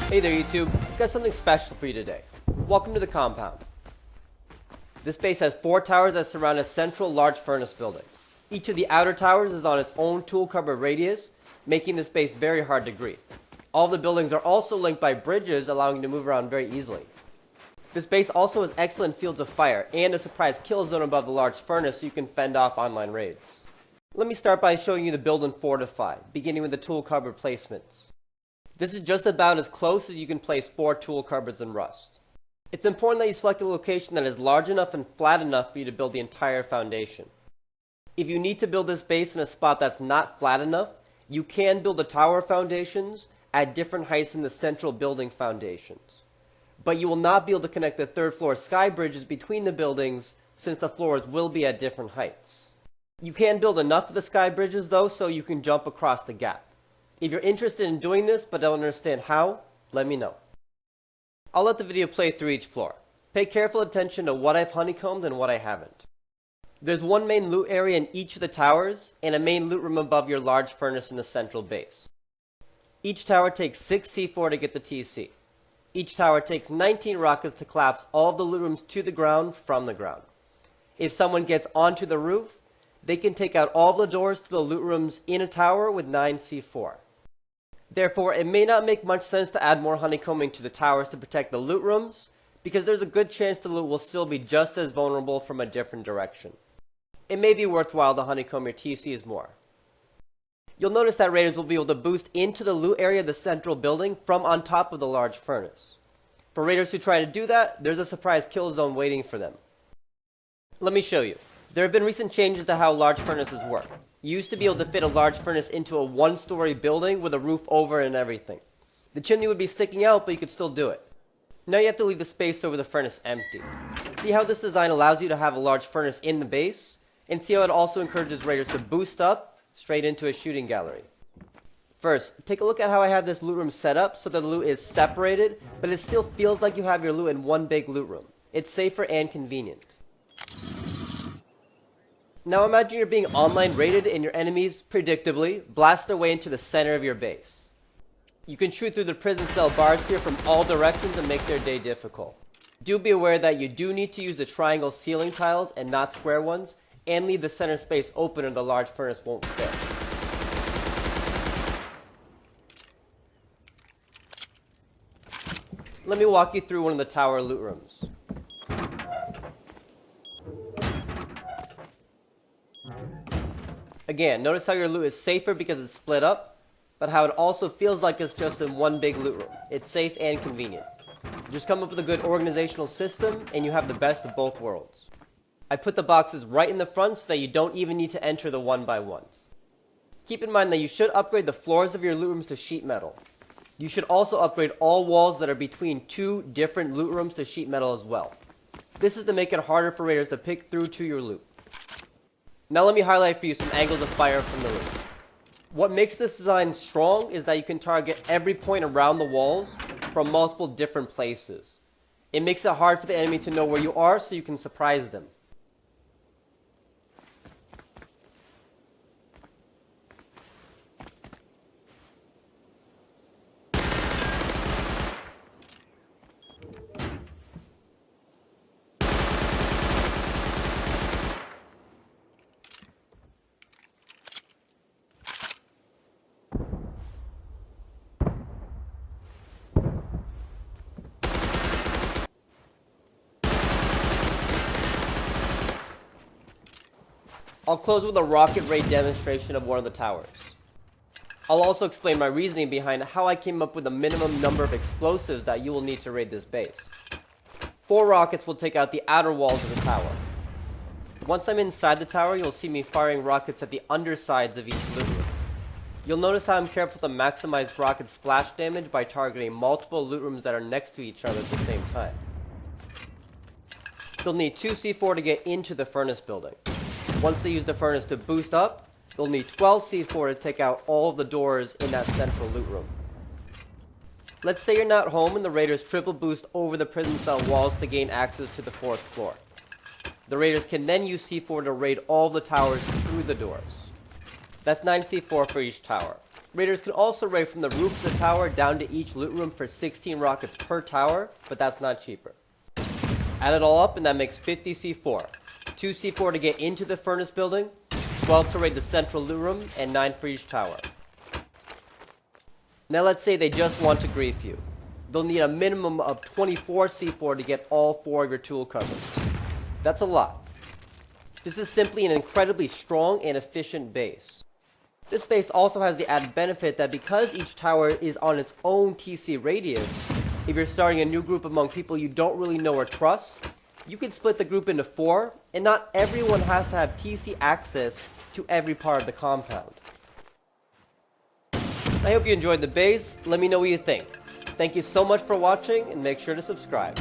Hey there YouTube, I've got something special for you today. Welcome to the compound. This base has 4 towers that surround a central large furnace building. Each of the outer towers is on its own tool cupboard radius, making this base very hard to greet. All the buildings are also linked by bridges, allowing you to move around very easily. This base also has excellent fields of fire and a surprise kill zone above the large furnace so you can fend off online raids. Let me start by showing you the build and fortify, beginning with the tool cupboard placements. This is just about as close as you can place 4 tool cupboards in Rust. It's important that you select a location that is large enough and flat enough for you to build the entire foundation. If you need to build this base in a spot that's not flat enough, you can build the tower foundations at different heights than the central building foundations. But you will not be able to connect the 3rd floor sky bridges between the buildings since the floors will be at different heights. You can build enough of the sky bridges though so you can jump across the gap. If you're interested in doing this but don't understand how, let me know. I'll let the video play through each floor. Pay careful attention to what I've honeycombed and what I haven't. There's one main loot area in each of the towers and a main loot room above your large furnace in the central base. Each tower takes 6 C4 to get the TC. Each tower takes 19 rockets to collapse all of the loot rooms to the ground from the ground. If someone gets onto the roof, they can take out all the doors to the loot rooms in a tower with 9 C4. Therefore, it may not make much sense to add more honeycombing to the towers to protect the loot rooms, because there's a good chance the loot will still be just as vulnerable from a different direction. It may be worthwhile to honeycomb your TCs more. You'll notice that raiders will be able to boost into the loot area of the central building from on top of the large furnace. For raiders who try to do that, there's a surprise kill zone waiting for them. Let me show you. There have been recent changes to how large furnaces work. You used to be able to fit a large furnace into a 1-story building with a roof over it and everything. The chimney would be sticking out, but you could still do it. Now you have to leave the space over the furnace empty. See how this design allows you to have a large furnace in the base? And see how it also encourages raiders to boost up straight into a shooting gallery. First, take a look at how I have this loot room set up so that the loot is separated, but it still feels like you have your loot in one big loot room. It's safer and convenient. Now imagine you're being online raided and your enemies, predictably, blast their way into the center of your base. You can shoot through the prison cell bars here from all directions and make their day difficult. Do be aware that you do need to use the triangle ceiling tiles and not square ones, and leave the center space open or the large furnace won't fit. Let me walk you through one of the tower loot rooms. Again, notice how your loot is safer because it's split up, but how it also feels like it's just in one big loot room. It's safe and convenient. Just come up with a good organizational system and you have the best of both worlds. I put the boxes right in the front so that you don't even need to enter the 1x1s. Keep in mind that you should upgrade the floors of your loot rooms to sheet metal. You should also upgrade all walls that are between 2 different loot rooms to sheet metal as well. This is to make it harder for raiders to pick through to your loot. Now let me highlight for you some angles of fire from the roof. What makes this design strong is that you can target every point around the walls from multiple different places. It makes it hard for the enemy to know where you are so you can surprise them. I'll close with a rocket raid demonstration of one of the towers. I'll also explain my reasoning behind how I came up with the minimum number of explosives that you will need to raid this base. 4 rockets will take out the outer walls of the tower. Once I'm inside the tower, you'll see me firing rockets at the undersides of each loot room. You'll notice how I'm careful to maximize rocket splash damage by targeting multiple loot rooms that are next to each other at the same time. You'll need 2 C4 to get into the furnace building. Once they use the furnace to boost up, you'll need 12 C4 to take out all of the doors in that central loot room. Let's say you're not home and the raiders triple boost over the prison cell walls to gain access to the 4th floor. The raiders can then use C4 to raid all of the towers through the doors. That's 9 C4 for each tower. Raiders can also raid from the roof of the tower down to each loot room for 16 rockets per tower, but that's not cheaper. Add it all up and that makes 50 C4. 2 C4 to get into the furnace building, 12 to raid the central loot room, and 9 for each tower. Now let's say they just want to grief you. They'll need a minimum of 24 C4 to get all 4 of your tool cupboards. That's a lot. This is simply an incredibly strong and efficient base. This base also has the added benefit that because each tower is on its own TC radius, if you're starting a new group among people you don't really know or trust, you can split the group into 4, and not everyone has to have TC access to every part of the compound. I hope you enjoyed the base. Let me know what you think. Thank you so much for watching, and make sure to subscribe.